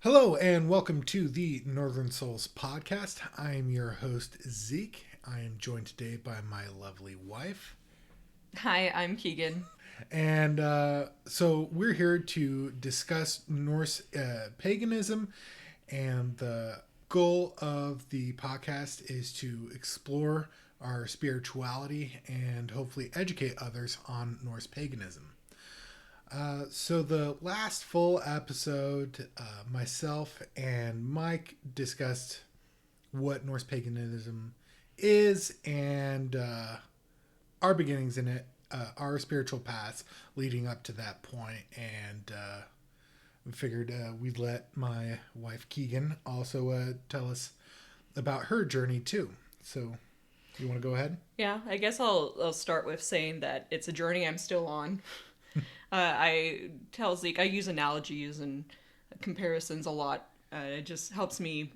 Hello and welcome to the Northern Souls podcast. I am your host, Zeke. I am joined today by my lovely wife. Hi, I'm Keegan. And so we're here to discuss Norse paganism. And the goal of the podcast is to explore our spirituality and hopefully educate others on Norse paganism. So the last full episode, myself and Mike discussed what Norse paganism is and our beginnings in it, our spiritual paths leading up to that point, and we figured we'd let my wife Keegan also tell us about her journey too. So, you want to go ahead? Yeah, I guess I'll start with saying that it's a journey I'm still on. I tell Zeke, I use analogies and comparisons a lot. It just helps me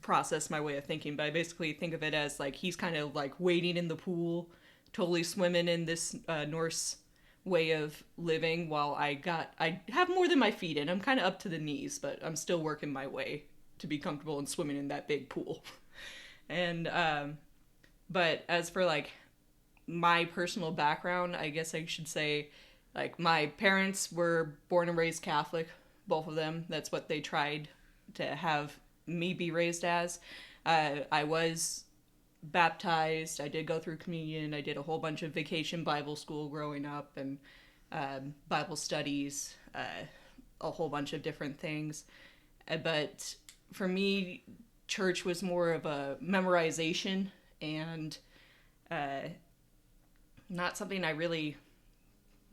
process my way of thinking, but I basically think of it as like he's kind of like wading in the pool, totally swimming in this Norse way of living, while I have more than my feet in. I'm kind of up to the knees, but I'm still working my way to be comfortable in swimming in that big pool. And but as for like my personal background, I guess I should say, like, my parents were born and raised Catholic, both of them. That's what they tried to have me be raised as. I was baptized. I did go through communion. I did a whole bunch of vacation Bible school growing up, and Bible studies, a whole bunch of different things. But for me, church was more of a memorization and not something I really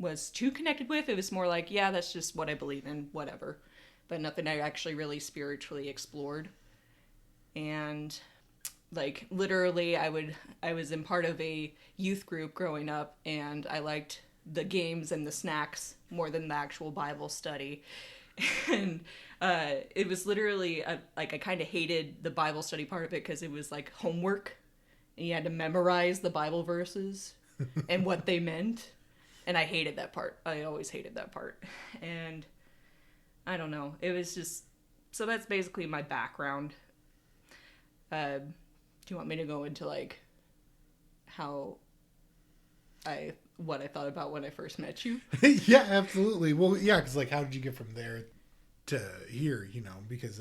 was too connected with. It was more like, yeah, that's just what I believe in, whatever. But nothing I actually really spiritually explored. And like literally I was in part of a youth group growing up, and I liked the games and the snacks more than the actual Bible study. And it was literally like I kind of hated the Bible study part of it because it was like homework and you had to memorize the Bible verses and what they meant. And I hated that part. I always hated that part. And I don't know. It was just... So that's basically my background. Do you want me to go into, like, what I thought about when I first met you? Yeah, absolutely. Well, yeah, because like, how did you get from there to here? Because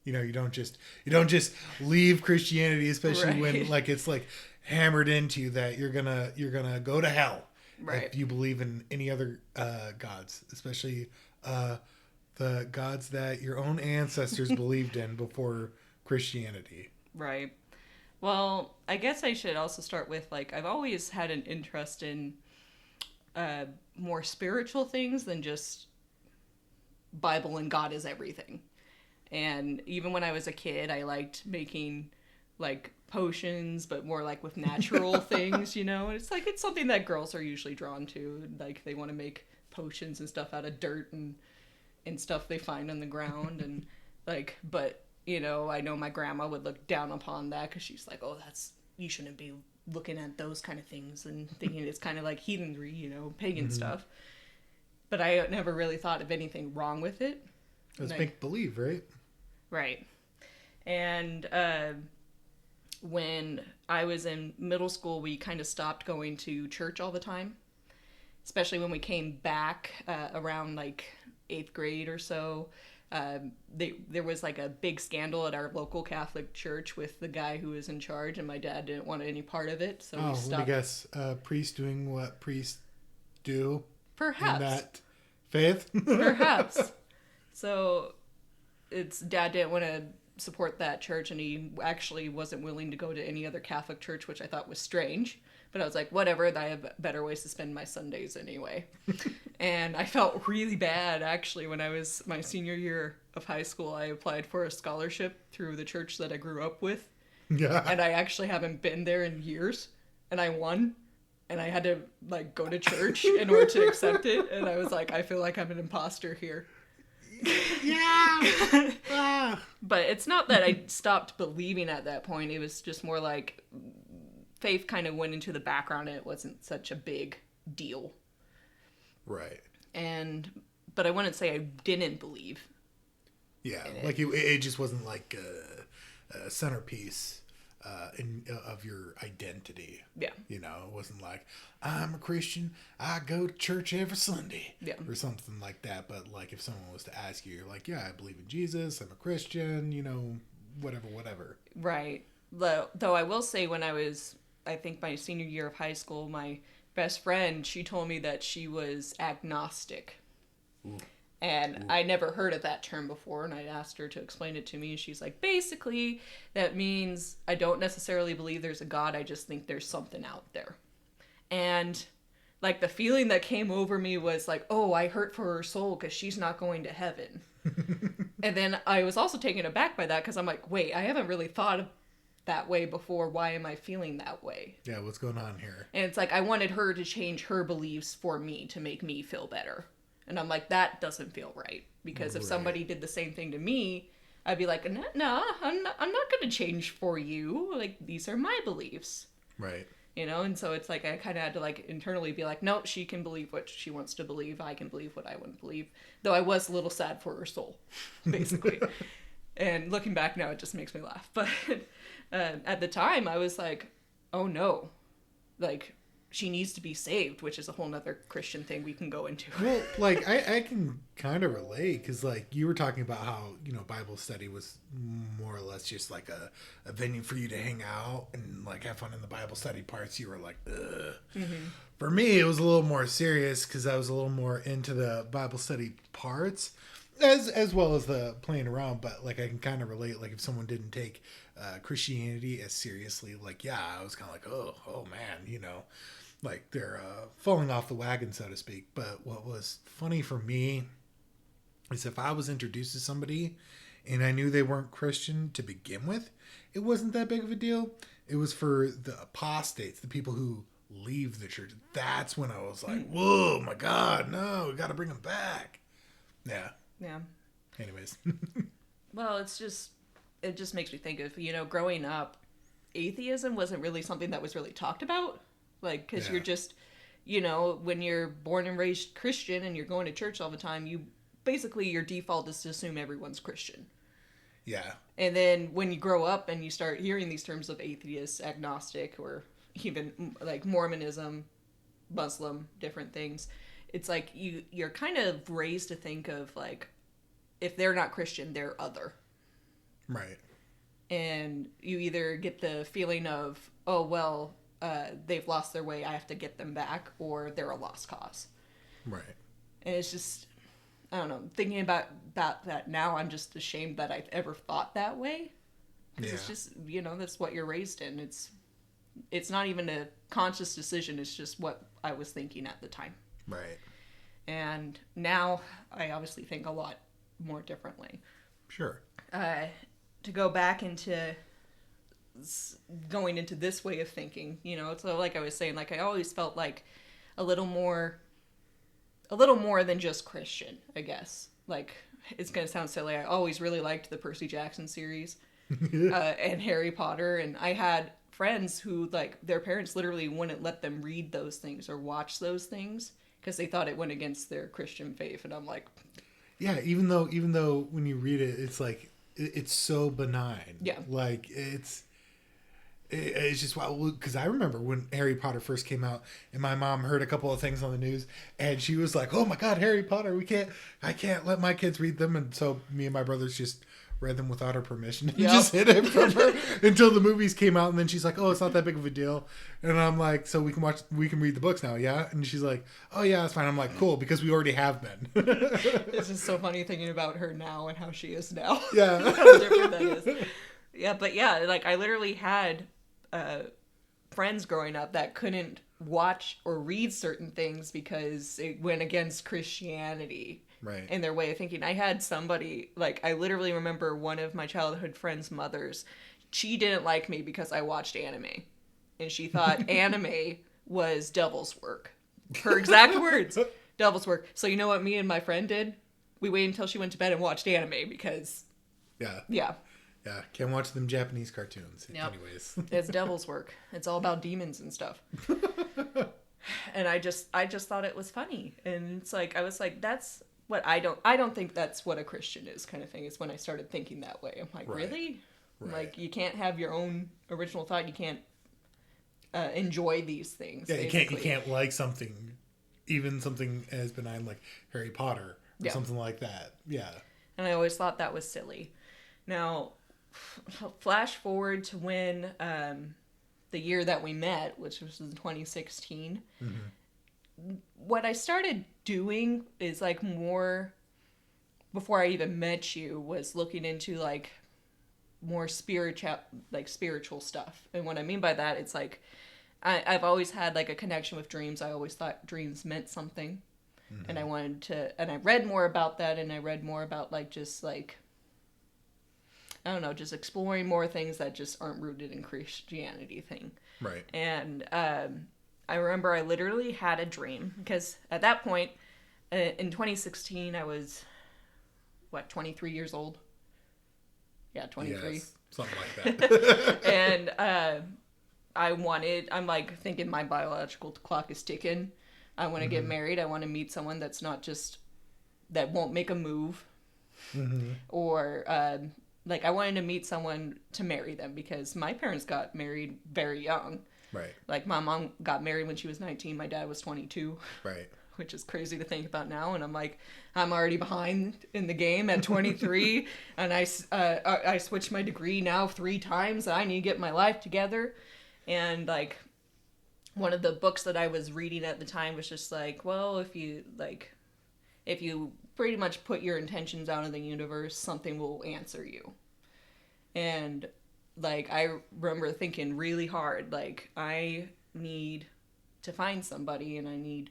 you don't just leave Christianity, especially Right. when like it's like hammered into you that you're gonna go to hell Right. if you believe in any other gods, especially the gods that your own ancestors believed in before Christianity. Right. Well, I guess I should also start with, like, I've always had an interest in more spiritual things than just Bible and God is everything. And even when I was a kid, I liked making like potions, but more like with natural things, you know? It's like, it's something that girls are usually drawn to. Like, they want to make potions and stuff out of dirt and stuff they find on the ground. And like, but, you know, I know my grandma would look down upon that because she's like, oh, you shouldn't be looking at those kind of things and thinking it's kind of like heathenry, you know, pagan stuff. But I never really thought of anything wrong with it. It's Like, make believe, right? right. And when I was in middle school, we kind of stopped going to church all the time, especially when we came back around like 8th grade or so. There was like a big scandal at our local Catholic church with the guy who was in charge, and my dad didn't want any part of it, so we stopped. Let me guess. Priests doing what priests do in Perhaps. that faith? Perhaps. So dad didn't want to support that church, and he actually wasn't willing to go to any other Catholic church, which I thought was strange. But I was like, whatever, I have better ways to spend my Sundays anyway. And I felt really bad, actually, when I was my senior year of high school. I applied for a scholarship through the church that I grew up with. Yeah. And I actually haven't been there in years. And I won. And I had to, like, go to church in order to accept it. And I was like, I feel like I'm an imposter here. Yeah. But it's not that I stopped believing at that point. It was just more like faith kind of went into the background and it wasn't such a big deal. Right. But I wouldn't say I didn't believe. Yeah, like it just wasn't like a centerpiece of your identity. Yeah. You know, it wasn't like, I'm a Christian, I go to church every Sunday. Yeah. Or something like that. But like if someone was to ask you, you're like, yeah, I believe in Jesus, I'm a Christian, you know, whatever. Right. Though I will say when I was, I think my senior year of high school, my best friend, she told me that she was agnostic. Ooh. And I never heard of that term before, and I asked her to explain it to me, and she's like, basically, that means I don't necessarily believe there's a God, I just think there's something out there. And, like, the feeling that came over me was like, oh, I hurt for her soul because she's not going to heaven. And then I was also taken aback by that because I'm like, wait, I haven't really thought of that way before. Why am I feeling that way? Yeah, what's going on here? And it's like, I wanted her to change her beliefs for me to make me feel better. And I'm like, that doesn't feel right. Because if somebody did the same thing to me, I'd be like, no, I'm not going to change for you. Like, these are my beliefs. Right. You know? And so it's like, I kind of had to, like, internally be like, no, she can believe what she wants to believe. I can believe what I want to believe. Though I was a little sad for her soul, basically. And looking back now, it just makes me laugh. But at the time, I was like, oh no. Like, she needs to be saved, which is a whole nother Christian thing we can go into. Well, like, I can kind of relate, because, like, you were talking about how, you know, Bible study was more or less just, like, a venue for you to hang out and, like, have fun in the Bible study parts. You were like, ugh. Mm-hmm. For me, it was a little more serious, because I was a little more into the Bible study parts, as well as the playing around. But, like, I can kind of relate, like, if someone didn't take Christianity as seriously, like, yeah, I was kind of like, oh, man, you know. Like, they're falling off the wagon, so to speak. But what was funny for me is if I was introduced to somebody and I knew they weren't Christian to begin with, it wasn't that big of a deal. It was for the apostates, the people who leave the church. That's when I was like, whoa, my God, no, we got to bring them back. Yeah. Yeah. Anyways. Well, it just makes me think of, you know, growing up, atheism wasn't really something that was really talked about. Like, because you're just, you know, when you're born and raised Christian and you're going to church all the time, basically your default is to assume everyone's Christian. Yeah. And then when you grow up and you start hearing these terms of atheist, agnostic, or even like Mormonism, Muslim, different things, it's like you're kind of raised to think of like, if they're not Christian, they're other. Right. And you either get the feeling of, oh, well, they've lost their way, I have to get them back, or they're a lost cause. Right. And it's just, I don't know, thinking about that now, I'm just ashamed that I've ever thought that way. Because it's just, you know, that's what you're raised in. It's not even a conscious decision, it's just what I was thinking at the time. Right. And now I obviously think a lot more differently. Sure. To go back into going into this way of thinking, you know, so like I was saying, like I always felt like a little more than just Christian, I guess. Like, it's gonna sound silly, I always really liked the Percy Jackson series and Harry Potter, and I had friends who, like, their parents literally wouldn't let them read those things or watch those things because they thought it went against their Christian faith. And I'm like, yeah, even though when you read it, it's like it's so benign. Yeah, like it's just wild, because I remember when Harry Potter first came out, and my mom heard a couple of things on the news, and she was like, "Oh my God, Harry Potter! I can't let my kids read them." And so me and my brothers just read them without her permission, and just hid it from her until the movies came out. And then she's like, "Oh, it's not that big of a deal." And I'm like, "So we can read the books now, yeah?" And she's like, "Oh yeah, that's fine." I'm like, "Cool," because we already have been. It's just so funny thinking about her now and how she is now. Yeah, how different that is. Yeah, but yeah, like I literally had friends growing up that couldn't watch or read certain things because it went against Christianity. Right. In their way of thinking. I had somebody, like, I literally remember one of my childhood friends' mothers, she didn't like me because I watched anime. And she thought anime was devil's work. Her exact words, devil's work. So you know what me and my friend did? We waited until she went to bed and watched anime because... Yeah. Yeah, can't watch them Japanese cartoons. Yep. Anyways. It's devil's work. It's all about demons and stuff. And I just thought it was funny. And it's like, I was like, that's what I don't think that's what a Christian is, kind of thing. It's when I started thinking that way. I'm like, Right. really? Right. Like, you can't have your own original thought. You can't enjoy these things. Yeah, basically. you can't like something, even something as benign like Harry Potter or Yeah. something like that. Yeah. And I always thought that was silly. Now, flash forward to when the year that we met, which was in 2016. Mm-hmm. What I started doing is like more, before I even met you, was looking into like more spiritual stuff. And what I mean by that, it's like I've always had like a connection with dreams. I always thought dreams meant something. Mm-hmm. And I wanted to, and I read more about that, and I read more about like just like, I don't know, just exploring more things that just aren't rooted in Christianity thing. Right. And I remember I literally had a dream, because at that point, in 2016, I was, 23 years old? Yeah, 23. Yes, something like that. And I'm like thinking my biological clock is ticking. I want to get married. I want to meet someone that's not just, that won't make a move. Mm-hmm. Or, like, I wanted to meet someone to marry them, because my parents got married very young. Right. Like, my mom got married when she was 19. My dad was 22. Right. Which is crazy to think about now. And I'm like, I'm already behind in the game at 23. And I switched my degree now 3 times. I need to get my life together. And, like, one of the books that I was reading at the time was just like, well, if you pretty much put your intentions out in the universe, something will answer you. And, like, I remember thinking really hard, like, I need to find somebody, and I need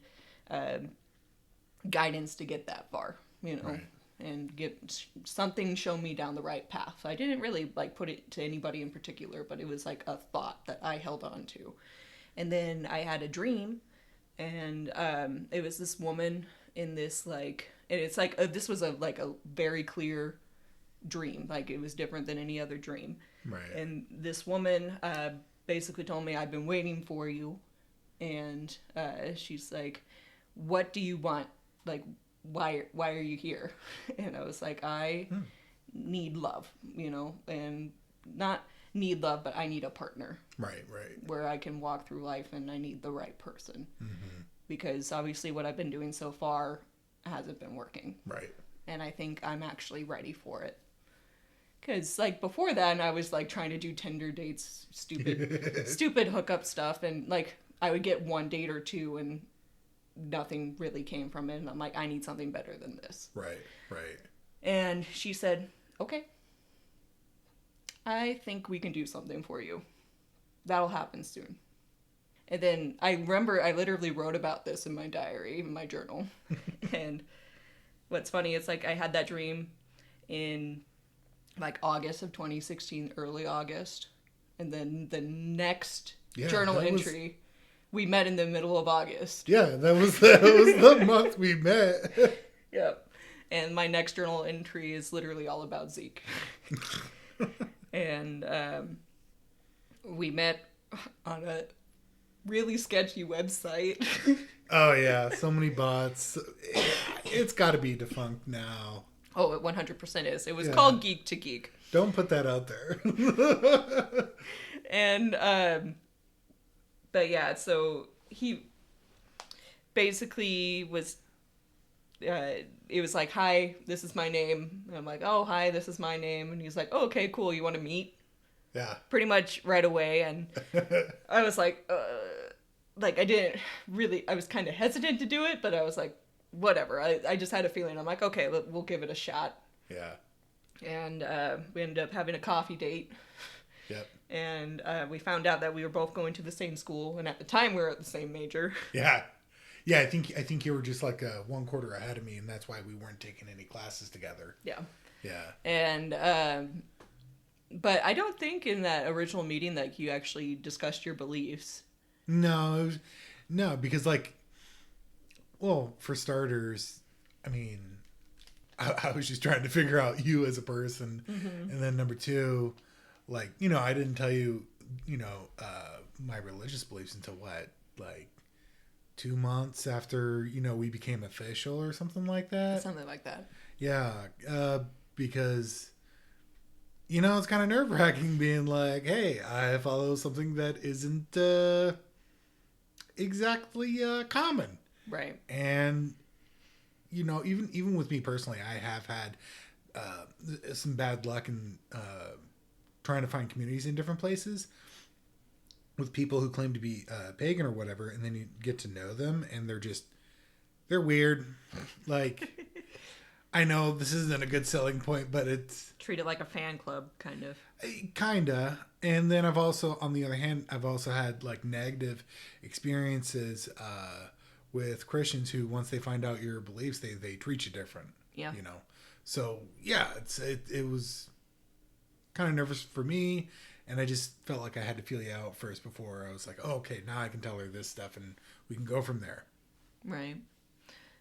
guidance to get that far, you know, right. And get something, show me down the right path. I didn't really like put it to anybody in particular, but it was like a thought that I held on to. And then I had a dream, and it was this woman in this like, and it's like this was a very clear dream, like it was different than any other dream. Right. And this woman basically told me, I've been waiting for you, and she's like, what do you want? Like, why are you here? And I was like, I need love, you know, and not need love, but I need a partner. Right. Where I can walk through life, and I need the right person. Mm-hmm. Because obviously what I've been doing so far hasn't been working. Right. And I think I'm actually ready for it. Because, like, before that, I was, like, trying to do Tinder dates, stupid hookup stuff, and, like, I would get 1 date or 2, and nothing really came from it, and I'm like, I need something better than this. Right. And she said, okay, I think we can do something for you. That'll happen soon. And then I remember I literally wrote about this in my diary, in my journal. And what's funny, it's like I had that dream in like August of 2016, early August. And then the next journal entry, we met in the middle of August. Yeah, that was the month we met. Yep. And my next journal entry is literally all about Zeke. And we met on a really sketchy website. Oh yeah, so many bots. It's got to be defunct now. Oh, it 100% is. It was called Geek to Geek. Don't put that out there. And but yeah, so he basically was it was like, hi, this is my name. And I'm like, oh, hi, this is my name. And he's like, oh, okay, cool, you want to meet? Yeah. Pretty much right away. And I was like I didn't really, I was kind of hesitant to do it, but I was like, whatever. I just had a feeling. I'm like, okay, we'll give it a shot. Yeah. And we ended up having a coffee date. Yep. And we found out that we were both going to the same school, and at the time we were at the same major. Yeah. Yeah, I think you were just like 1 quarter ahead of me, and that's why we weren't taking any classes together. Yeah. Yeah. And but I don't think in that original meeting that you actually discussed your beliefs. No, because like, well, for starters, I mean, I was just trying to figure out you as a person, and then number 2, like, you know, I didn't tell you, you know, my religious beliefs until what, like 2 months after, we became official or something like that. Something like that. Yeah. Because, it's kind of nerve-wracking being like, hey, I follow something that isn't exactly common. Right. And, even with me personally, I have had some bad luck in trying to find communities in different places with people who claim to be pagan or whatever, and then you get to know them, and they're weird. Like, I know this isn't a good selling point, but it's... Treat it like a fan club, kind of. Kinda. And then on the other hand, I've also had, like, negative experiences with Christians who, once they find out your beliefs, they treat you different. Yeah. So, yeah, it was kind of nervous for me, and I just felt like I had to feel you out first before I was like, oh, okay, now I can tell her this stuff, and we can go from there. Right.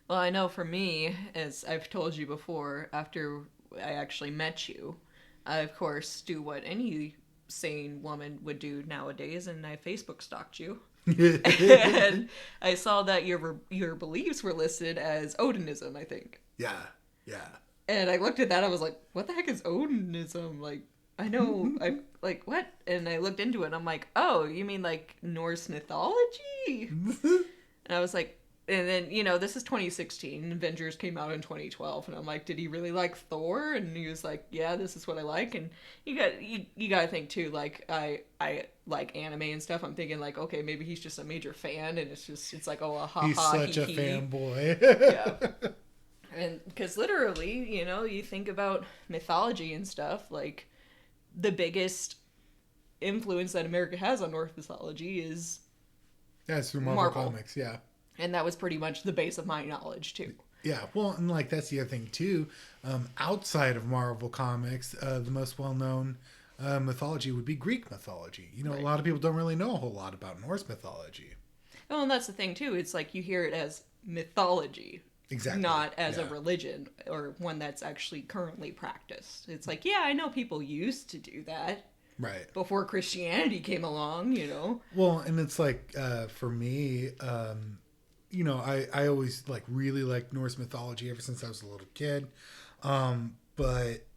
Well, I know for me, as I've told you before, after I actually met you, I, of course, do what any sane woman would do nowadays, and I Facebook stalked you. And I saw that your beliefs were listed as Odinism, I think. Yeah. And I looked at that, I was like, what the heck is Odinism? Like, I know, like, what? And I looked into it, and I'm like, oh, you mean, like, Norse mythology? And I was like, and then, this is 2016, Avengers came out in 2012, and I'm like, did he really like Thor? And he was like, yeah, this is what I like. And you got to think, too, like, I like anime and stuff. I'm thinking, like, okay, maybe he's just a major fan, and it's like, oh, ha, he's ha, such he, a fanboy. Yeah. And because literally, you think about mythology and stuff, like, the biggest influence that America has on Norse mythology is... Yeah, it's through Marvel Comics, yeah. And that was pretty much the base of my knowledge, too. Yeah, well, and, like, that's the other thing, too. Outside of Marvel Comics, the most well-known mythology would be Greek mythology. Right. A lot of people don't really know a whole lot about Norse mythology. Oh, and that's the thing, too. It's like you hear it as mythology. Exactly. Not as a religion or one that's actually currently practiced. It's like, yeah, I know people used to do that. Right. Before Christianity came along, Well, and it's like, for me, I always, like, really liked Norse mythology ever since I was a little kid. But,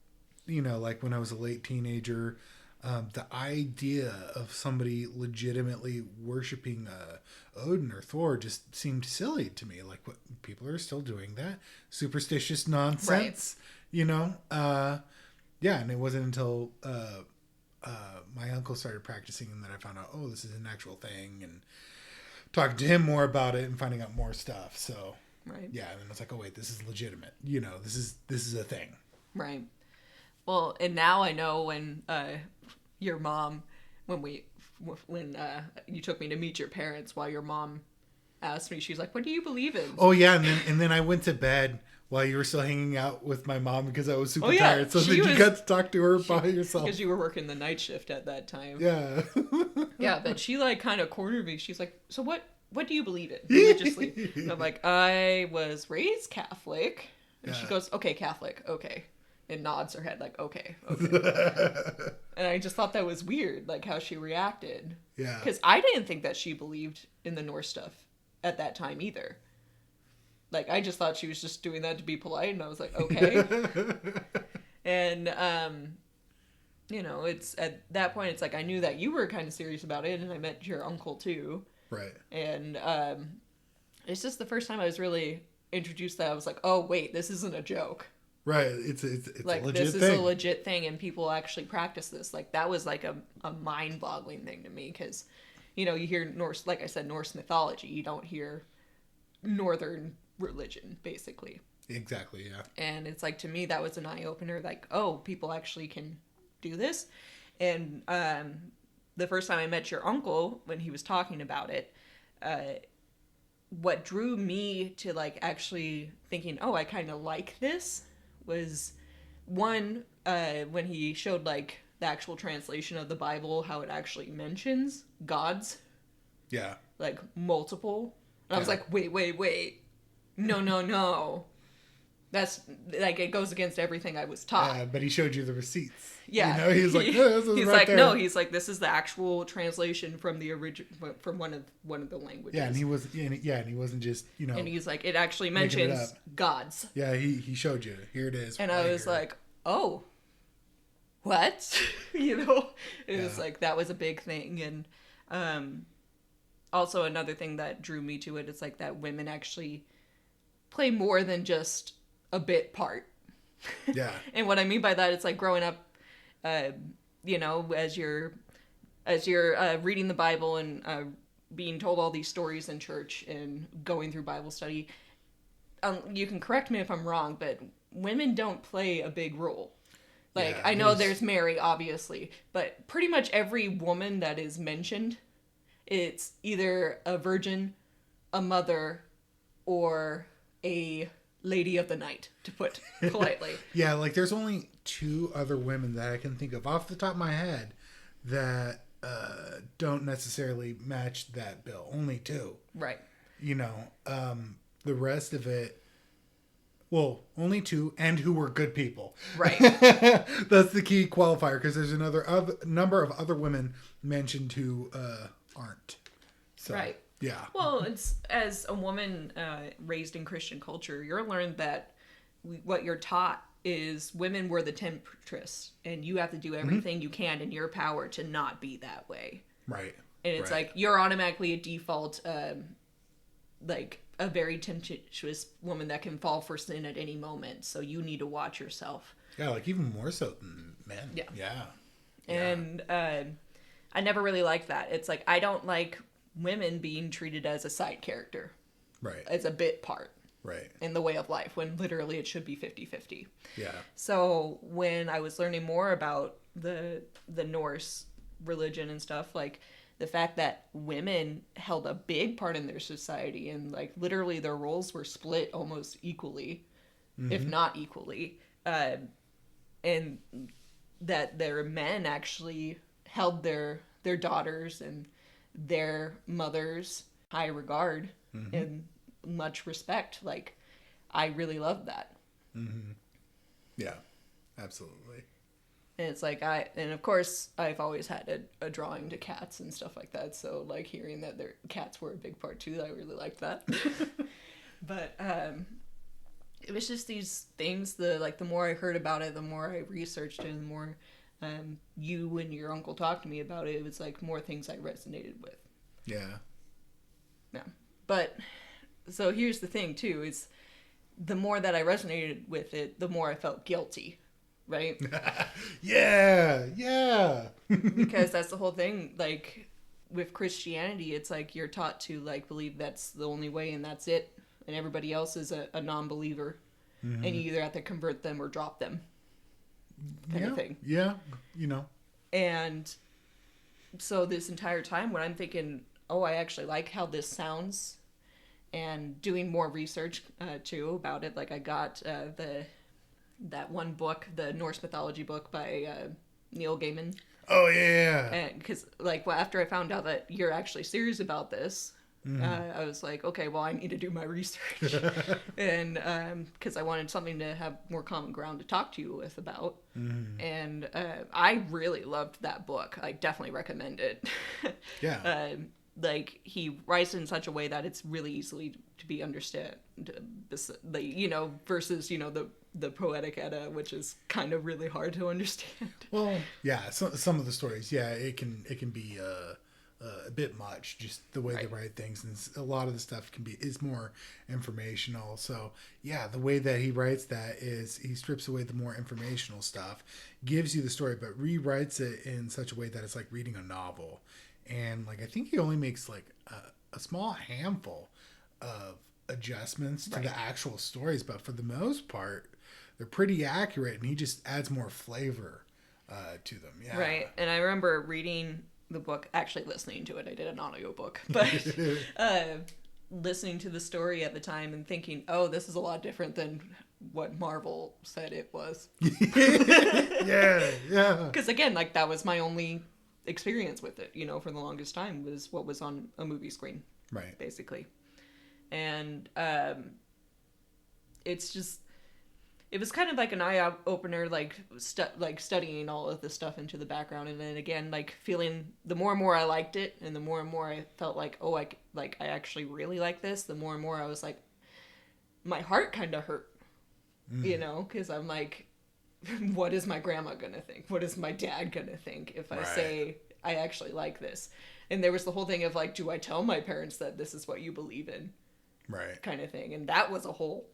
like, when I was a late teenager, the idea of somebody legitimately worshiping Odin or Thor just seemed silly to me. Like, what, people are still doing that superstitious nonsense, right. Yeah, and it wasn't until my uncle started practicing and that I found out, oh, this is an actual thing, and talking to him more about it and finding out more stuff. So, right. Yeah, and then it's like, oh wait, this is legitimate. This is a thing. Right. Well, and now I know when your mom, when you took me to meet your parents, while your mom asked me, she's like, "What do you believe in?" Oh yeah, and then I went to bed while you were still hanging out with my mom because I was super tired. So then you got to talk to her by yourself because you were working the night shift at that time. Yeah. Yeah, but she like kind of cornered me. She's like, "So what do you believe in religiously?" And I'm like, "I was raised Catholic." And she goes, "Okay, Catholic, okay." And nods her head like, okay. And I just thought that was weird, like how she reacted. Yeah. Because I didn't think that she believed in the Norse stuff at that time either. Like, I just thought she was just doing that to be polite, and I was like, okay. And, it's at that point, it's like I knew that you were kind of serious about it, and I met your uncle too. Right. And it's just the first time I was really introduced that I was like, oh, wait, this isn't a joke. Right, it's like, a legit this is thing. a legit thing, and people actually practice this. Like, that was like a mind-boggling thing to me, because, you hear Norse, like I said, Norse mythology. You don't hear Northern religion, basically. Exactly, yeah. And it's like, to me, that was an eye-opener. Like, oh, people actually can do this. And the first time I met your uncle, when he was talking about it, what drew me to, like, actually thinking, oh, I kind of like this, was one, when he showed, like, the actual translation of the Bible, how it actually mentions gods. Yeah. Like, multiple. And I was like, wait. No. That's like, it goes against everything I was taught. But he showed you the receipts. Yeah. You know, he's like, no, this is he's right like, there. no, he's like, this is the actual translation from the original, from one of the languages. Yeah, and he wasn't just, you know. And he's like, it actually mentions gods. Yeah, he showed you. Here it is. And I was like, oh, what? You know, it was like, that was a big thing. And also another thing that drew me to it is like that women actually play more than just a bit part. Yeah. And what I mean by that, it's like growing up, you know, as you're reading the Bible and being told all these stories in church and going through Bible study, you can correct me if I'm wrong, but women don't play a big role. Like, I know there's Mary, obviously, but pretty much every woman that is mentioned, it's either a virgin, a mother, or a lady of the night, to put politely. Yeah, like there's only 2 other women that I can think of off the top of my head that don't necessarily match that bill. Only 2. Right. You know, the rest of it, well, only 2, and who were good people. Right. That's the key qualifier, because there's another number of other women mentioned who aren't. So, right. Yeah. Well, it's, as a woman raised in Christian culture, you're learned that what you're taught is women were the temptress, and you have to do everything you can in your power to not be that way. Right. And it's like, you're automatically a default, like a very tempestuous woman that can fall for sin at any moment. So you need to watch yourself. Yeah, like even more so than men. Yeah. Yeah. And I never really liked that. It's like, I don't like women being treated as a side character. Right. As a bit part. Right. In the way of life, when literally it should be 50-50. Yeah. So when I was learning more about the Norse religion and stuff, like the fact that women held a big part in their society, and like literally their roles were split almost equally, if not equally, and that their men actually held their daughters and their mothers high regard and much respect. Like, I really loved that. Yeah, absolutely. And it's like, and of course I've always had a drawing to cats and stuff like that, so like hearing that their cats were a big part too, I really liked that. But it was just these things, the more I heard about it, the more I researched it, and the more you and your uncle talked to me about it, it was like more things I resonated with. Yeah. But so here's the thing too, is the more that I resonated with it, the more I felt guilty, right? yeah. Because that's the whole thing. Like with Christianity, it's like you're taught to like believe that's the only way and that's it, and everybody else is a non-believer, and you either have to convert them or drop them, kind of thing. Yeah, you know. And so this entire time when I'm thinking, oh, I actually like how this sounds, and doing more research too about it, like I got that one book, the Norse mythology book by Neil Gaiman. Oh yeah. And because like after I found out that you're actually serious about this, I was like, okay, well I need to do my research, and because I wanted something to have more common ground to talk to you with about, and I really loved that book. I definitely recommend it. Yeah. Like he writes in such a way that it's really easily to be understood, you know, versus, you know, the Poetic Edda, which is kind of really hard to understand. Well, yeah, some of the stories, yeah, it can be a bit much, just the way they write things, and a lot of the stuff is more informational. So yeah, the way that he writes that is he strips away the more informational stuff, gives you the story, but rewrites it in such a way that it's like reading a novel. And like I think he only makes like a small handful of adjustments to the actual stories, but for the most part they're pretty accurate, and he just adds more flavor to them. Yeah. Right. And I remember reading the book, actually listening to it. I did an audiobook, but listening to the story at the time and thinking, oh, this is a lot different than what Marvel said it was. Yeah. Because again, like that was my only experience with it, you know, for the longest time, was what was on a movie screen, right, basically. And it's just it was kind of like an eye opener, like studying all of this stuff into the background, and then again, like feeling the more and more I liked it, and the more and more I felt like, oh, I actually really like this. The more and more I was like, my heart kind of hurt, you know, because I'm like, what is my grandma gonna think? What is my dad gonna think if I say I actually like this? And there was the whole thing of like, do I tell my parents that this is what you believe in, kind of thing? And that was a whole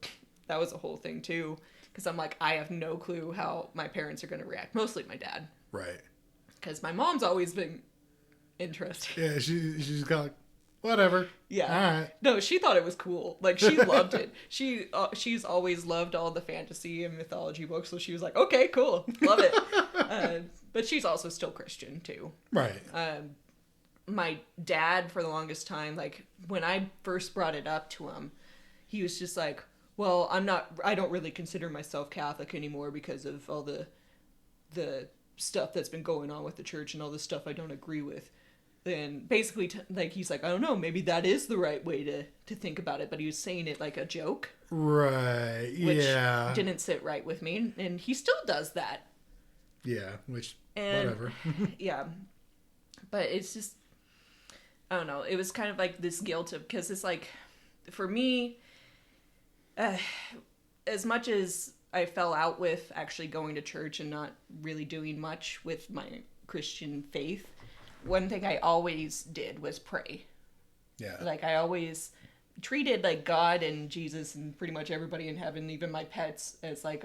thing too. Because I'm like, I have no clue how my parents are going to react. Mostly my dad. Right. Because my mom's always been interested. Yeah, she's kind of like, whatever. Yeah. All right. No, she thought it was cool. Like, she loved it. She's always loved all the fantasy and mythology books. So she was like, okay, cool. Love it. But she's also still Christian, too. Right. My dad, for the longest time, like, when I first brought it up to him, he was just like, well, I don't really consider myself Catholic anymore because of all the stuff that's been going on with the church and all the stuff I don't agree with. And basically, like, he's like, I don't know, maybe that is the right way to think about it. But he was saying it like a joke. Right, which yeah. didn't sit right with me. And he still does that. Yeah, whatever. Yeah. But it's just, I don't know. It was kind of like this guilt of, because it's like, for me, as much as I fell out with actually going to church and not really doing much with my Christian faith, one thing I always did was pray. Yeah. Like, I always treated, like, God and Jesus and pretty much everybody in heaven, even my pets, as like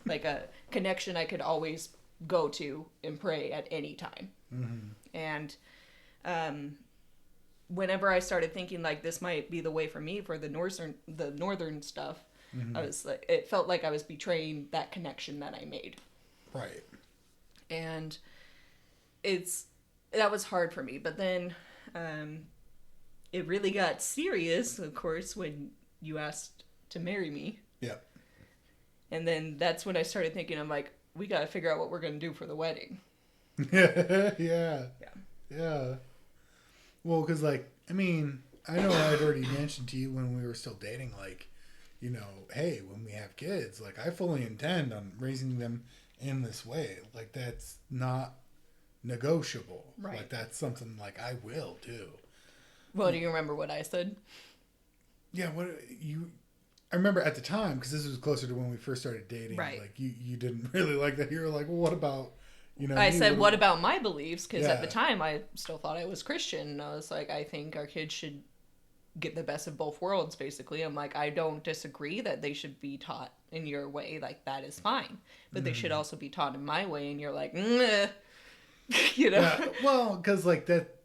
like a connection I could always go to and pray at any time. Mm-hmm. And whenever I started thinking like this might be the way for me for the northern stuff, mm-hmm. I was like, it felt like I was betraying that connection that I made. Right. And that was hard for me. But then it really got serious, of course, when you asked to marry me. Yeah. And then that's when I started thinking, I'm like, we got to figure out what we're going to do for the wedding. Yeah. Well, because, like, I mean, I know I'd already mentioned to you when we were still dating, like, you know, hey, when we have kids, like, I fully intend on raising them in this way. Like, that's not negotiable. Right. Like, that's something, like, I will do. Well, do you remember what I said? Yeah, I remember at the time, because this was closer to when we first started dating, right. Like, you didn't really like that. You were like, well, what about... You know, I said, what about my beliefs? Because at the time, I still thought I was Christian. And I was like, I think our kids should get the best of both worlds, basically. I'm like, I don't disagree that they should be taught in your way. Like, that is fine. But they should also be taught in my way. And you're like, you know? Yeah, well, because, like, that...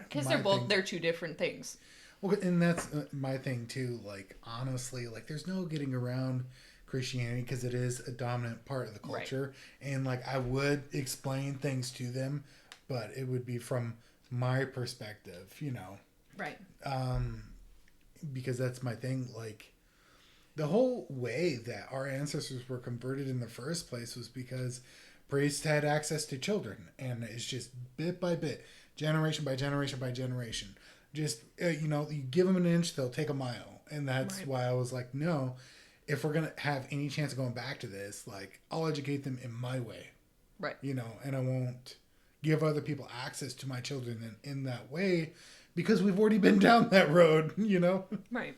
Because they're two different things. Well, and that's my thing, too. Like, honestly, like, there's no getting around Christianity because it is a dominant part of the culture. Right. And, like, I would explain things to them, but it would be from my perspective, you know. Right. Because that's my thing. Like, the whole way that our ancestors were converted in the first place was because priests had access to children. And it's just bit by bit, generation by generation by generation. Just, you know, you give them an inch, they'll take a mile. And that's why I was like, no, if we're going to have any chance of going back to this, like, I'll educate them in my way. Right. You know, and I won't give other people access to my children in that way because we've already been down that road, you know? Right.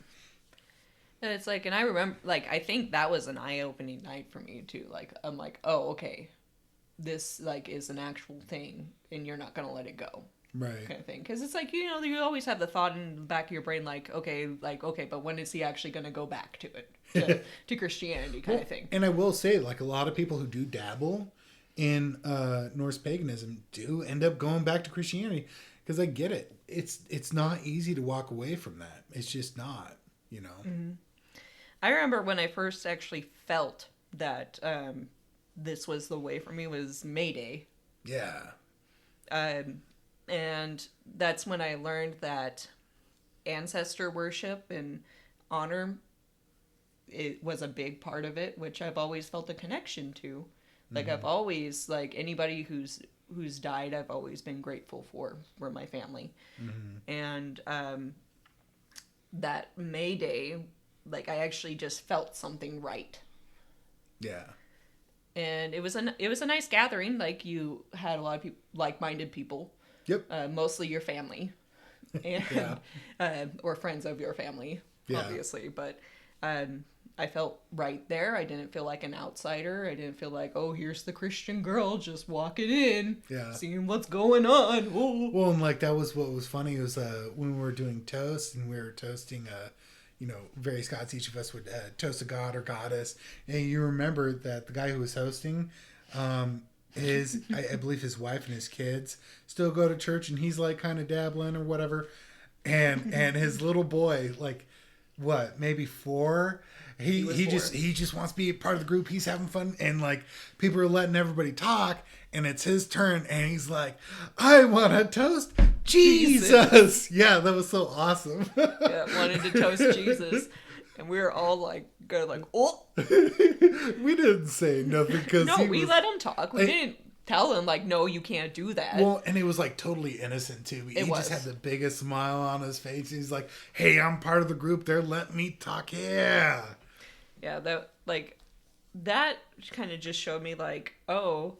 And it's like, and I remember, like, I think that was an eye-opening night for me, too. Like, I'm like, oh, okay, this, like, is an actual thing, and you're not going to let it go. Right. Kind of thing. Because it's like, you know, you always have the thought in the back of your brain, like, okay, but when is he actually going to go back to it? To Christianity kind of thing. And I will say, like, a lot of people who do dabble in Norse paganism do end up going back to Christianity because I get it. It's not easy to walk away from that. It's just not, you know. Mm-hmm. I remember when I first actually felt that this was the way for me was May Day. Yeah. And that's when I learned that ancestor worship and honor, it was a big part of it, which I've always felt a connection to. Like, I've always, like, anybody who's died, I've always been grateful for my family. Mm-hmm. And that May Day, like, I actually just felt something right. Yeah. And it was a nice gathering. Like, you had a lot of people, like-minded people. Yep. Mostly your family, and Yeah. or friends of your family, Yeah. obviously. But I felt right there. I didn't feel like an outsider. I didn't feel like, oh, here's the Christian girl just walking in, Yeah. seeing what's going on. Oh. Well, and like that was what was funny was when we were doing toast and we were toasting various gods. Each of us would toast a god or goddess, and you remember that the guy who was hosting, I believe his wife and his kids still go to church, and he's like kind of dabbling or whatever, and his little boy, like what, maybe 4. He 4. just wants to be a part of the group. He's having fun, and like people are letting everybody talk, and it's his turn, and he's like, "I want to toast Jesus." Yeah, that was so awesome. Yeah, wanted to toast Jesus, and we were all like, oh. We didn't say nothing because No, we let him talk. We didn't tell him like, no, you can't do that. Well, and it was like totally innocent too. He just had the biggest smile on his face. He's like, "Hey, I'm part of the group. They're letting me talk." Yeah. Yeah, that kind of just showed me like, oh,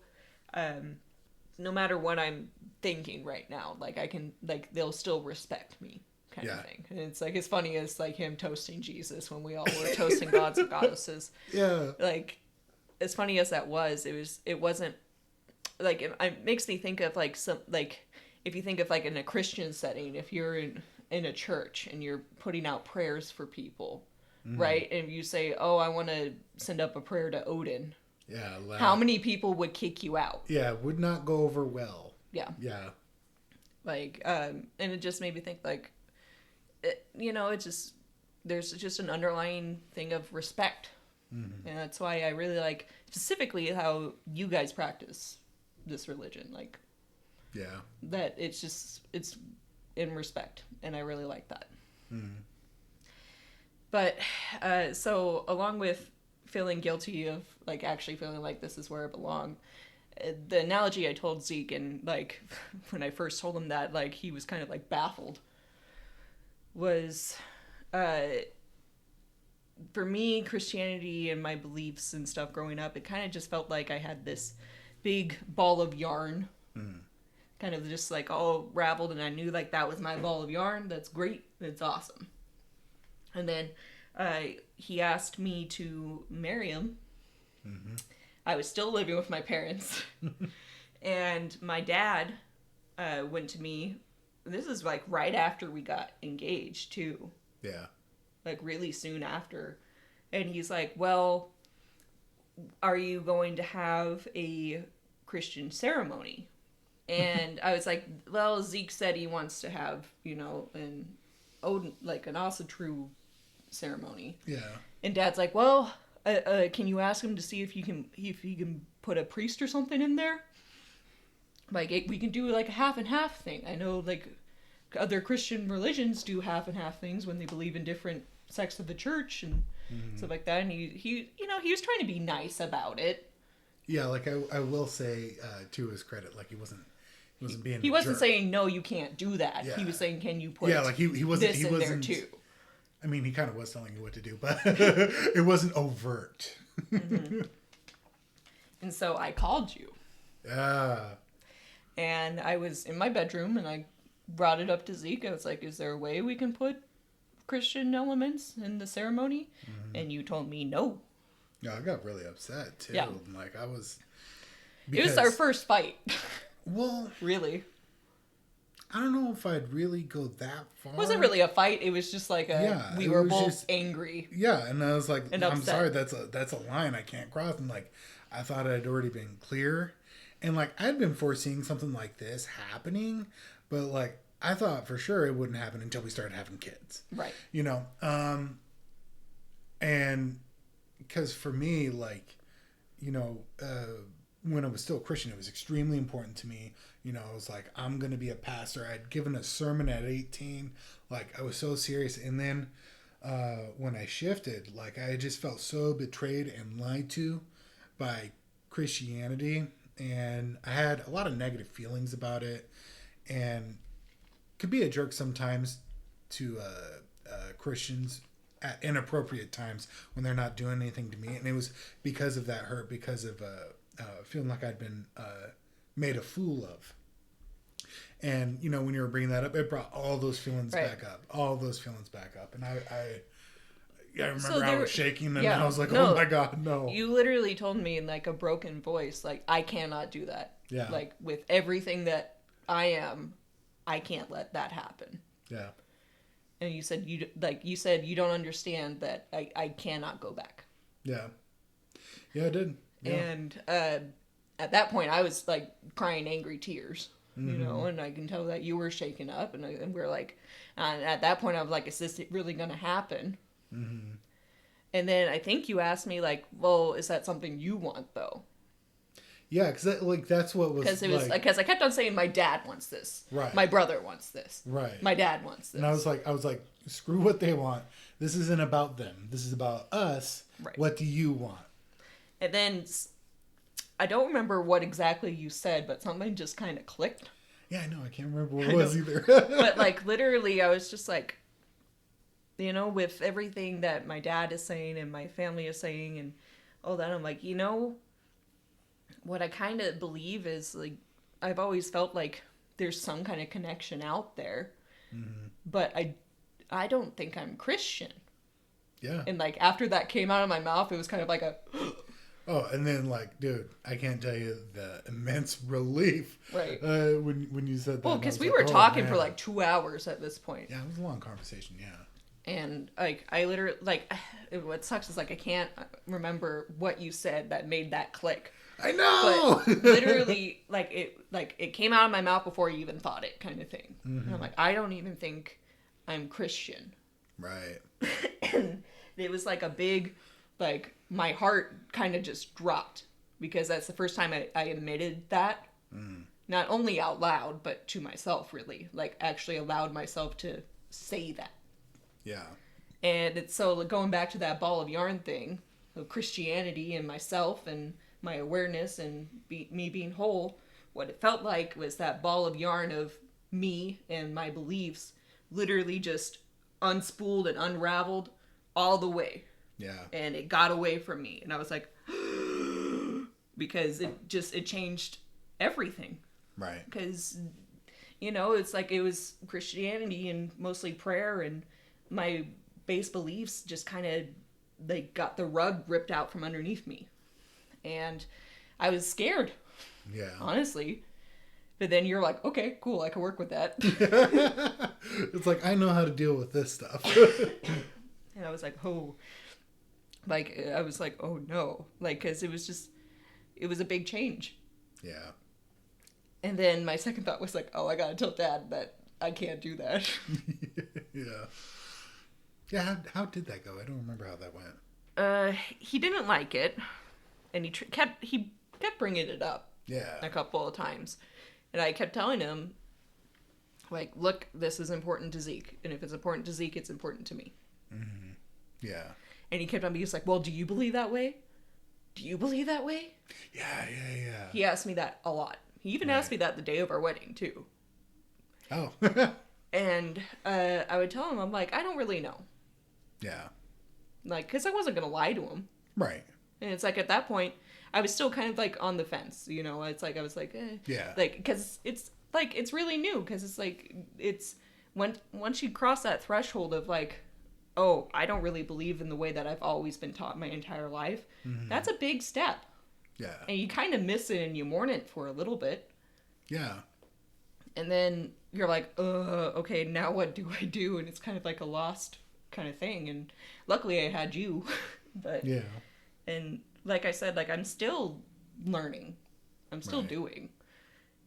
no matter what I'm thinking right now, like I can, like, they'll still respect me, kind of thing. And it's like, as funny as like him toasting Jesus when we all were toasting gods and goddesses. Yeah. Like, as funny as that was, it wasn't like, it makes me think of like some, like, if you think of like in a Christian setting, if you're in a church and you're putting out prayers for people. Right? And you say, oh, I want to send up a prayer to Odin. Yeah. How many people would kick you out? Yeah, would not go over well. Yeah. Yeah. Like, and it just made me think, like, it's just, there's just an underlying thing of respect. Mm-hmm. And that's why I really like, specifically, how you guys practice this religion. Like, yeah. That it's in respect. And I really like that. Mm-hmm. But, so along with feeling guilty of, like, actually feeling like this is where I belong, the analogy I told Zeke, and, like, when I first told him that, like, he was kind of, like, baffled, was, for me, Christianity and my beliefs and stuff growing up, it kind of just felt like I had this big ball of yarn, kind of just, like, all raveled, and I knew, like, that was my ball of yarn. That's great. It's awesome. And then he asked me to marry him. Mm-hmm. I was still living with my parents. And my dad went to me. This is like right after we got engaged, too. Yeah. Like really soon after. And he's like, well, are you going to have a Christian ceremony? And I was like, well, Zeke said he wants to have, an Asatru ceremony. Yeah. And Dad's like, well, can you ask him to see if he can put a priest or something in there? Like, we can do like a half and half thing. I know like other Christian religions do half and half things when they believe in different sects of the church and stuff like that. And he was trying to be nice about it. Yeah, like I will say to his credit, like he wasn't being. He wasn't saying no, you can't do that. Yeah. He was saying, can you put he wasn't this in there too? I mean, he kind of was telling you what to do, but it wasn't overt. Mm-hmm. And so I called you. Yeah. And I was in my bedroom, and I brought it up to Zeke. I was like, is there a way we can put Christian elements in the ceremony? Mm-hmm. And you told me no. Yeah, I got really upset, too. Yeah. Like, I was... It was our first fight. Well... Really? I don't know if I'd really go that far. It wasn't really a fight. It was just like we were both just angry. Yeah, and I was like, I'm sorry, that's a line I can't cross. And like, I thought I'd already been clear. And like, I'd been foreseeing something like this happening, but like, I thought for sure it wouldn't happen until we started having kids. Right. And because for me, like, when I was still a Christian, it was extremely important to me. I was like, I'm going to be a pastor. I'd given a sermon at 18. Like, I was so serious. And then when I shifted, like, I just felt so betrayed and lied to by Christianity. And I had a lot of negative feelings about it. And could be a jerk sometimes to Christians at inappropriate times when they're not doing anything to me, and it was because of that hurt, because of feeling like I'd been made a fool of. And when you were bringing that up, it brought all those feelings back up, and I remember I was shaking, and I was like, oh my God, no. You literally told me in like a broken voice, like, I cannot do that. Yeah. Like, with everything that I am, I can't let that happen. Yeah. And you said you don't understand that I cannot go back. Yeah. Yeah, I did. Yeah. And at that point, I was like crying angry tears, and I can tell that you were shaken up, and we're like, and at that point, I was like, is this really going to happen? Mm-hmm. And then I think you asked me like, well, is that something you want though? Yeah, because that's what was because I kept on saying my dad wants this, right? My brother wants this, right? My dad wants this, and I was like, screw what they want. This isn't about them. This is about us. Right. What do you want? And then I don't remember what exactly you said, but something just kind of clicked. Yeah, I know. I can't remember what it was either. But like literally, I was just like, with everything that my dad is saying and my family is saying and all that, I'm like, what I kind of believe is like, I've always felt like there's some kind of connection out there, but I don't think I'm Christian. Yeah. And like after that came out of my mouth, it was kind of like a. Oh, and then like, dude, I can't tell you the immense relief. Right. When you said that. Well, because we were talking for like 2 hours at this point. Yeah, it was a long conversation. Yeah. And like I literally like, what sucks is like I can't remember what you said that made that click. I know. But literally, like it came out of my mouth before you even thought it, kind of thing. And I'm like, I don't even think I'm Christian. Right. And it was like a big, like my heart kind of just dropped because that's the first time I admitted that, not only out loud but to myself, really, like actually allowed myself to say that. Yeah. And it's so like, going back to that ball of yarn thing of Christianity and myself and my awareness and me being whole, what it felt like was that ball of yarn of me and my beliefs literally just unspooled and unraveled all the way. Yeah. And it got away from me. And I was like, because it changed everything. Right. Because, it's like it was Christianity and mostly prayer, and my base beliefs just kind of, they got the rug ripped out from underneath me. And I was scared. Yeah. Honestly. But then you're like, okay, cool, I can work with that. It's like, I know how to deal with this stuff. And I was like, oh. Like, I was like, oh no. Like, because it was a big change. Yeah. And then my second thought was like, oh, I gotta tell Dad that I can't do that. Yeah. Yeah, how did that go? I don't remember how that went. He didn't like it. And he kept bringing it up. Yeah. A couple of times. And I kept telling him, like, look, this is important to Zeke. And if it's important to Zeke, it's important to me. Mm-hmm. Yeah. And he kept on being like, well, do you believe that way? Do you believe that way? Yeah. He asked me that a lot. He even asked me that the day of our wedding, too. Oh. And I would tell him, I'm like, I don't really know. Yeah. Like, because I wasn't going to lie to him. Right. And it's like, at that point, I was still kind of, like, on the fence, It's like, I was like, eh. Yeah. Like, because it's, like, it's really new. Because it's, like, it's, once you cross that threshold of, like, oh, I don't really believe in the way that I've always been taught my entire life, that's a big step. Yeah. And you kind of miss it and you mourn it for a little bit. Yeah. And then you're like, okay, now what do I do? And it's kind of like a lost kind of thing. And luckily I had you. But yeah. And like I said, like I'm still learning. I'm still doing.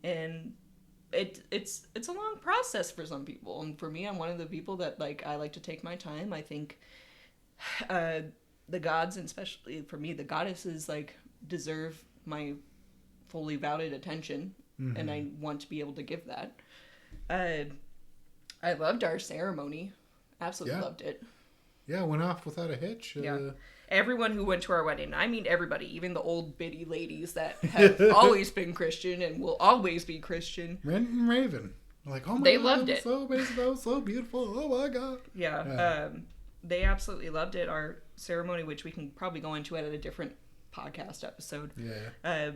And it's a long process for some people. And for me, I'm one of the people that like I like to take my time. I think the gods, and especially for me, the goddesses like deserve my fully valued attention. And I want to be able to give that. I loved our ceremony. Absolutely loved it. Yeah, went off without a hitch. Yeah. Everyone who went to our wedding, I mean everybody, even the old biddy ladies that have always been Christian and will always be Christian. Rent and Raven. Like, oh my they God, loved it. So amazing, that was so beautiful. Oh my God. Yeah. they absolutely loved it. Our ceremony, which we can probably go into at a different podcast episode. Yeah.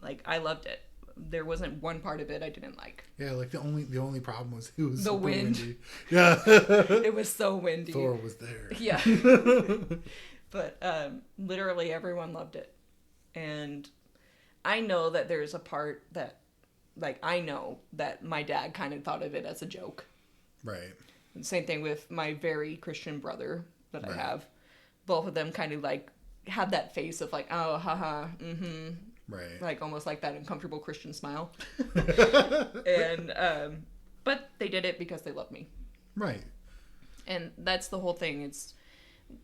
Like, I loved it. There wasn't one part of it I didn't like. Yeah, like the only problem was it was the super wind. windy. Yeah. It was so windy. Thor was there. Yeah. But literally everyone loved it. And I know that there's a part that, like, I know that my dad kind of thought of it as a joke. Right. And same thing with my very Christian brother that Right. I have. Both of them kind of, like, have that face of, like, oh, haha, mm-hmm. Right. Like, almost like that uncomfortable Christian smile. And, but they did it because they love me. Right. And that's the whole thing. It's,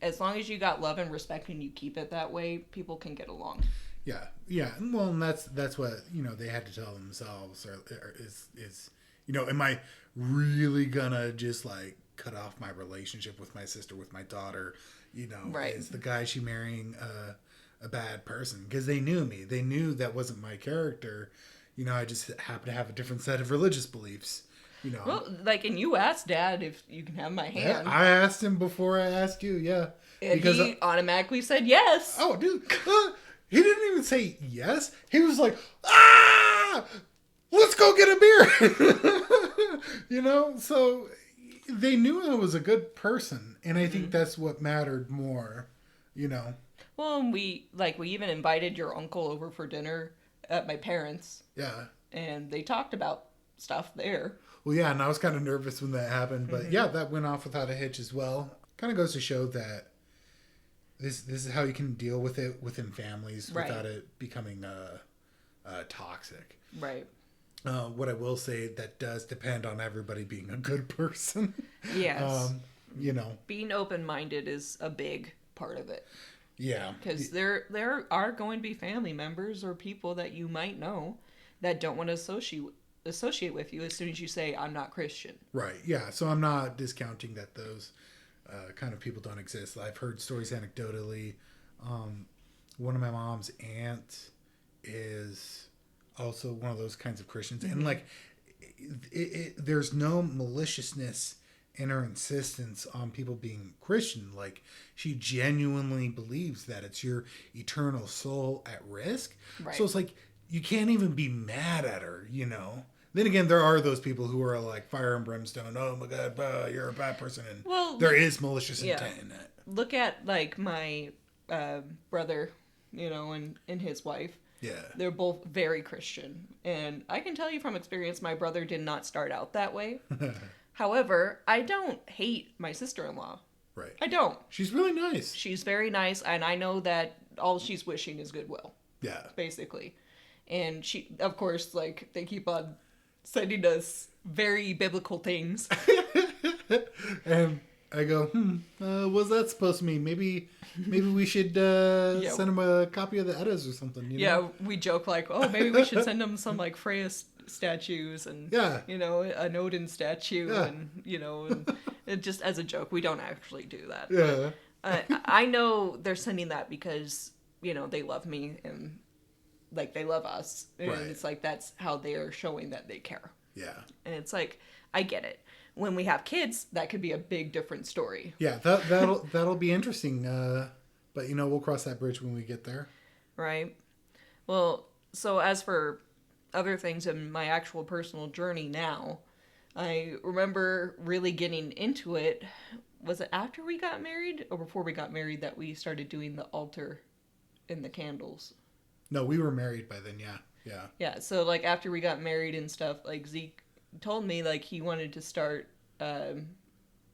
as long as you got love and respect and you keep it that way, people can get along. Yeah. Yeah. Well, and that's what, they had to tell themselves is, am I really gonna just like cut off my relationship with my sister, with my daughter, Right. Is the guy she marrying a bad person? Because they knew me. They knew that wasn't my character. I just happen to have a different set of religious beliefs. Well, like, and you asked Dad if you can have my hand. Yeah, I asked him before I asked you, yeah. And because he automatically said yes. Oh, dude. He didn't even say yes. He was like, let's go get a beer. So they knew I was a good person. And I think that's what mattered more, Well, and we even invited your uncle over for dinner at my parents'. Yeah. And they talked about stuff there. Well, yeah, and I was kind of nervous when that happened. But yeah, that went off without a hitch as well. Kind of goes to show that this is how you can deal with it within families without it becoming toxic. Right. What I will say, that does depend on everybody being a good person. Yes. Being open-minded is a big part of it. Yeah. Because there are going to be family members or people that you might know that don't want to associate with you as soon as you say, I'm not Christian. Right. Yeah. So I'm not discounting that those kind of people don't exist. I've heard stories anecdotally. One of my mom's aunt is also one of those kinds of Christians. And like, there's no maliciousness in her insistence on people being Christian. Like, she genuinely believes that it's your eternal soul at risk. Right. So it's like, you can't even be mad at her, Then again, there are those people who are like fire and brimstone. Oh my God, you're a bad person. And there is malicious intent in that. Look at like my brother, and his wife. Yeah. They're both very Christian. And I can tell you from experience, my brother did not start out that way. However, I don't hate my sister-in-law. Right. I don't. She's really nice. She's very nice, and I know that all she's wishing is goodwill. Yeah. Basically. And she, of course, like, they keep on sending us very biblical things. And I go, what's that supposed to mean? Maybe we should send him a copy of the Eddas or something. Yeah, we joke like, oh, maybe we should send him some like Freya statues and an Odin statue and and just as a joke. We don't actually do that. Yeah. I know they're sending that because they love me and like they love us, and it's like that's how they're showing that they care. Yeah. And it's like, I get it. When we have kids, that could be a big different story. Yeah, that'll be interesting. But we'll cross that bridge when we get there. Right. Well, so as for other things in my actual personal journey now, I remember really getting into it. Was it after we got married or before we got married that we started doing the altar and the candles? No, we were married by then. Yeah. Yeah. Yeah. So like after we got married and stuff, like Zeke told me like he wanted to start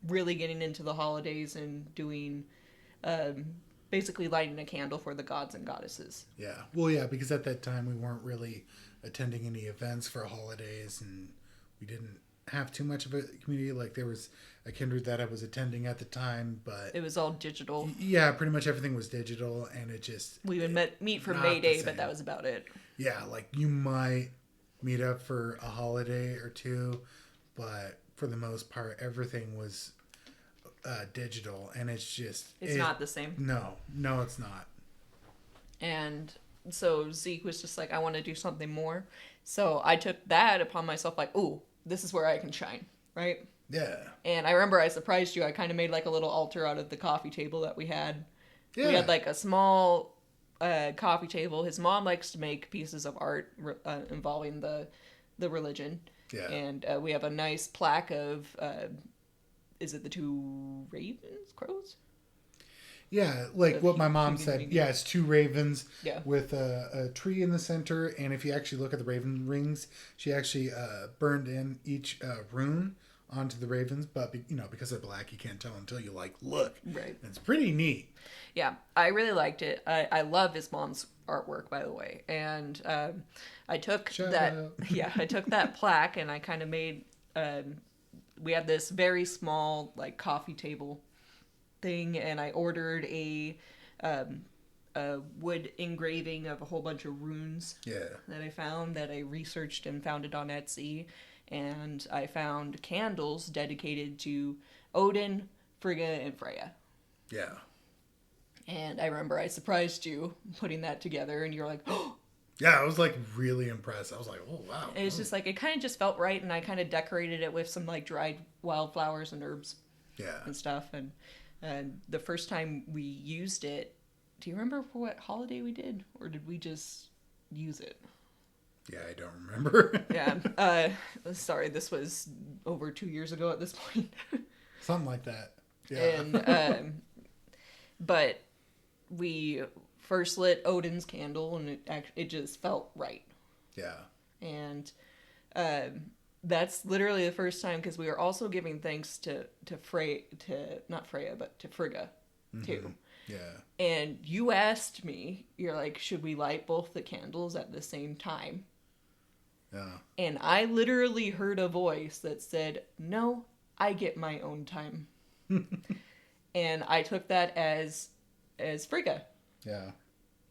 really getting into the holidays and doing basically lighting a candle for the gods and goddesses. Yeah. Well, yeah, because at that time we weren't really attending any events for holidays, and we didn't have too much of a community. Like there was a kindred that I was attending at the time, but it was all digital. Yeah, pretty much everything was digital, and it just we would meet for May Day, but that was about it. Yeah, like you might meet up for a holiday or two, but for the most part, everything was digital, and it's not the same. No, it's not. And so Zeke was just like, I want to do something more. So I took that upon myself, like, ooh, this is where I can shine, right? Yeah. And I remember I surprised you. I kind of made like a little altar out of the coffee table that we had. Yeah. We had like a small coffee table. His mom likes to make pieces of art involving the religion. Yeah. And we have a nice plaque of, is it the two ravens, crows? Yeah, like what my mom Keagan said. and Zeke. Yeah, it's two ravens Yeah. with a tree in the center. And if you actually look at the raven rings, she actually burned in each rune onto the ravens. But, because they're black, you can't tell until you, look. Right. It's pretty neat. Yeah, I really liked it. I love his mom's artwork, by the way. And I took Shout that. out. Yeah, I took that plaque and I kind of made. We had this very small coffee table thing, and I ordered a wood engraving of a whole bunch of runes. Yeah. That I found, that I researched and found it on Etsy, and I found candles dedicated to Odin, Frigga, and Freya. Yeah. And I remember I surprised you putting that together, and you're like, oh! Yeah, I was really impressed. I was like, oh, wow. And it's just it kind of just felt right, and I kind of decorated it with some dried wildflowers and herbs Yeah. and stuff. And the first time we used it, do you remember for what holiday we did? Or did we just use it? Yeah, I don't remember. Yeah. Sorry, this was over 2 years ago at this point. Something like that. Yeah. And, but we first lit Odin's candle, and it just felt right. Yeah. And that's literally the first time, because we were also giving thanks to not Freya, but to Frigga, too. Yeah. And you asked me, you're like, should we light both the candles at the same time? Yeah. And I literally heard a voice that said, no, I get my own time. And I took that as Frigga. Yeah.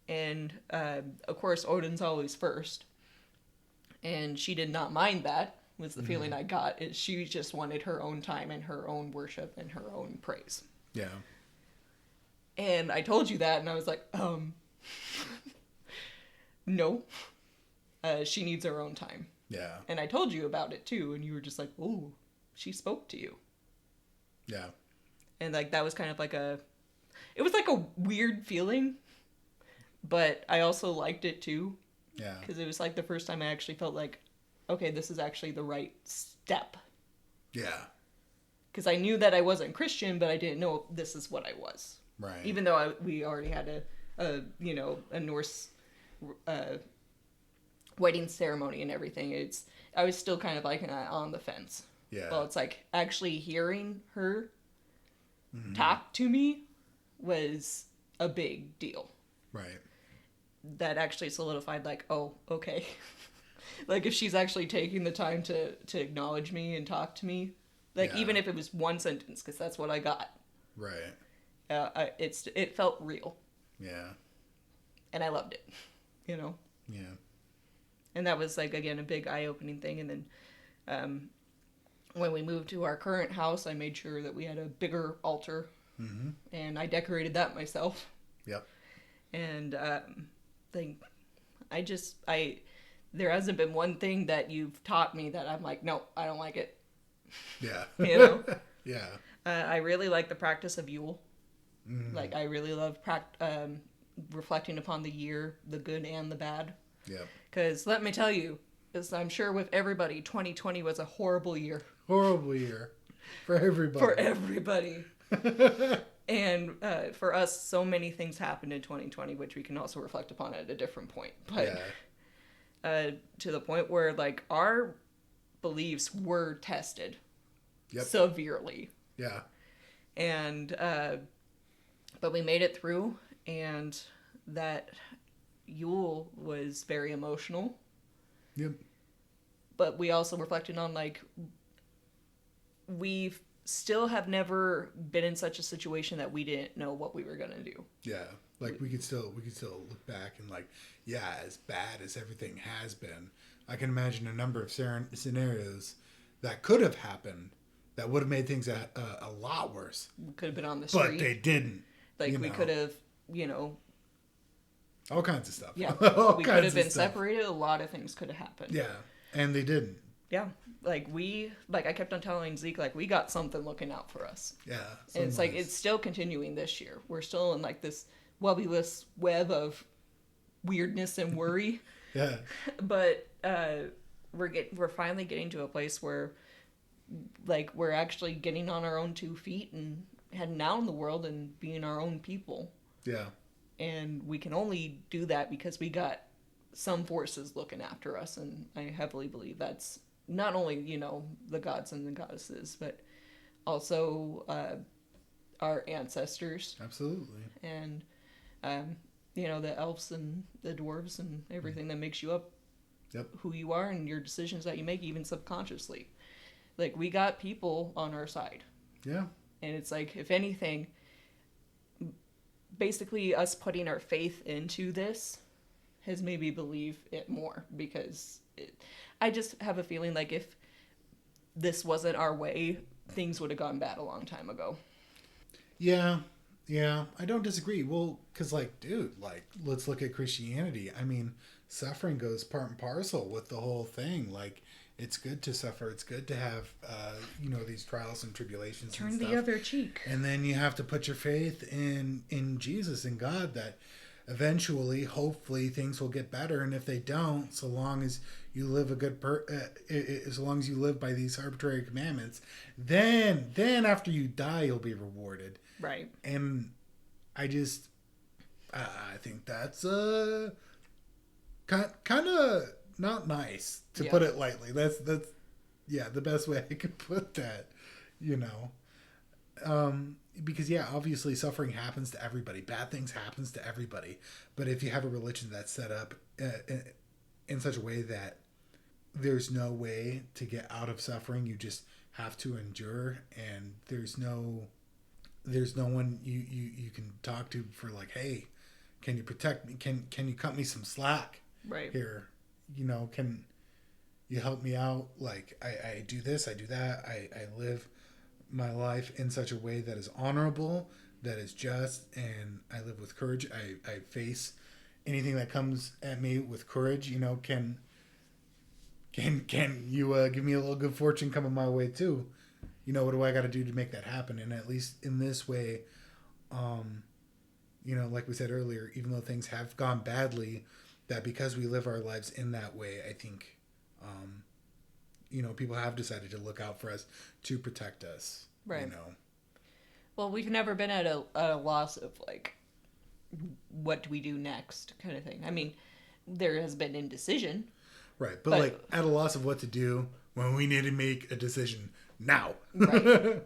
And of course, Odin's always first. And she did not mind that, was the feeling I got. She just wanted her own time and her own worship and her own praise. Yeah. And I told you that, and I was like, no. She needs her own time. Yeah. And I told you about it, too, and you were just like, oh, she spoke to you. Yeah. And, that was kind of it was a weird feeling, but I also liked it, too. Yeah. Because it was, the first time I actually felt okay, this is actually the right step. Yeah. Because I knew that I wasn't Christian, but I didn't know this is what I was. Right. Even though we already had a Norse wedding ceremony and everything, I was still kind of on the fence. Yeah. Well, it's actually hearing her talk to me was a big deal. Right. That actually solidified oh, okay. If she's actually taking the time to acknowledge me and talk to me, even if it was one sentence, because that's what I got. Right. It felt real. Yeah. And I loved it, Yeah. And that was again a big eye-opening thing. And then when we moved to our current house, I made sure that we had a bigger altar, and I decorated that myself. Yep. And there hasn't been one thing that you've taught me that I'm like, no, I don't like it. Yeah. Yeah. I really like the practice of Yule. I really love reflecting upon the year, the good and the bad. Yeah. Because let me tell you, as I'm sure with everybody, 2020 was a horrible year. Horrible year. For everybody. For everybody. And for us, so many things happened in 2020, which we can also reflect upon at a different point. But to the point where our beliefs were tested severely. Yeah. And but we made it through, and that Yule was very emotional. Yep. But we also reflected on we still have never been in such a situation that we didn't know what we were gonna do. Yeah. We could still look back and as bad as everything has been, I can imagine a number of scenarios that could have happened that would have made things a lot worse. We could have been on the street. But they didn't. We could have, all kinds of stuff. Yeah. All we kinds could have been of stuff. separated. A lot of things could have happened. Yeah. And they didn't. yeah, like I kept on telling Zeke, like, we got something looking out for us. Yeah. And it's like, it's still continuing this year. We're still in like this wobbly-less web of weirdness and worry. Yeah. But we're finally getting to a place where, like, we're actually getting on our own 2 feet and heading out in the world and being our own people. Yeah. And we can only do that because we got some forces looking after us, and I heavily believe that's not only, you know, the gods and the goddesses, but also our ancestors. Absolutely. And you know, the elves and the dwarves and everything that makes you up. Yep. Who you are and your decisions that you make, even subconsciously. Like, we got people on our side. Yeah. And it's like, if anything, basically us putting our faith into this has made me believe it more, because I just have a feeling like if this wasn't our way, things would have gone bad a long time ago. Yeah. Yeah. I don't disagree. Well, because, like, dude, like, let's look at Christianity. I mean, suffering goes part and parcel with the whole thing. Like, it's good to suffer. It's good to have, you know, these trials and tribulations. Turn and stuff. the other cheek. And then you have to put your faith in Jesus and God, that eventually, hopefully, things will get better. And if they don't, so long as you live as long as you live by these arbitrary commandments, then after you die, you'll be rewarded. Right. And I think that's kind of not nice, to put it lightly. That's yeah, the best way I could put that, you know. Because obviously suffering happens to everybody. Bad things happens to everybody. But if you have a religion that's set up in such a way that there's no way to get out of suffering, you just have to endure, and there's no one you can talk to for, like, hey, can you protect me? Can you cut me some slack here? You know, can you help me out? Like, I do this, I do that. I live my life in such a way that is honorable, that is just, and I live with courage. I face anything that comes at me with courage. You know, can you give me a little good fortune coming my way too? You know, what do I got to do to make that happen? And at least in this way, you know, like we said earlier, even though things have gone badly, that because we live our lives in that way, I think, you know, people have decided to look out for us, to protect us. Right. You know. Well, we've never been at a loss of, like, what do we do next kind of thing. I mean, there has been indecision. Right. But like, at a loss of what to do when we need to make a decision now. Right.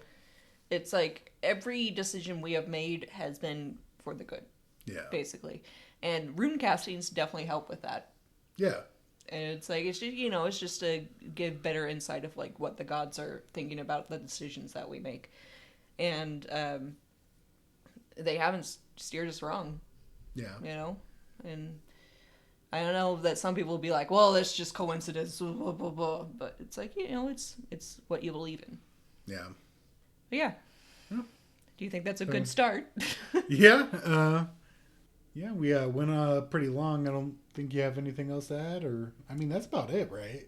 It's like every decision we have made has been for the good. Yeah. Basically. And rune castings definitely help with that. Yeah. And it's like, it's just, you know, it's just to give better insight of, like, what the gods are thinking about the decisions that we make. And they haven't steered us wrong. Yeah. You know? And I don't know that some people will be like, well, it's just coincidence, blah, blah, blah, blah. But it's like, you know, it's what you believe in. Yeah. But yeah. Yeah. Do you think that's a good start? Yeah. Yeah, we went pretty long. I don't think you have anything else to add, or, I mean, that's about it, right?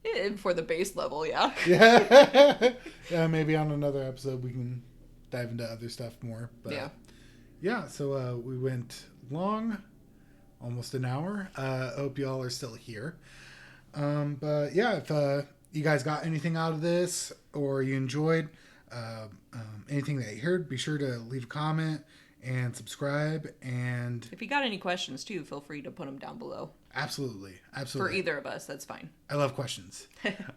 Yeah, for the base level, yeah. Yeah. Yeah, maybe on another episode we can dive into other stuff more. But yeah, so we went long, almost an hour. Hope y'all are still here. But yeah, if you guys got anything out of this, or you enjoyed anything that you heard, be sure to leave a comment and subscribe. And if you got any questions too, feel free to put them down below. Absolutely. For either of us, that's fine. I love questions.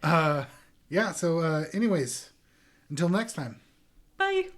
Yeah, so anyways, until next time. Bye.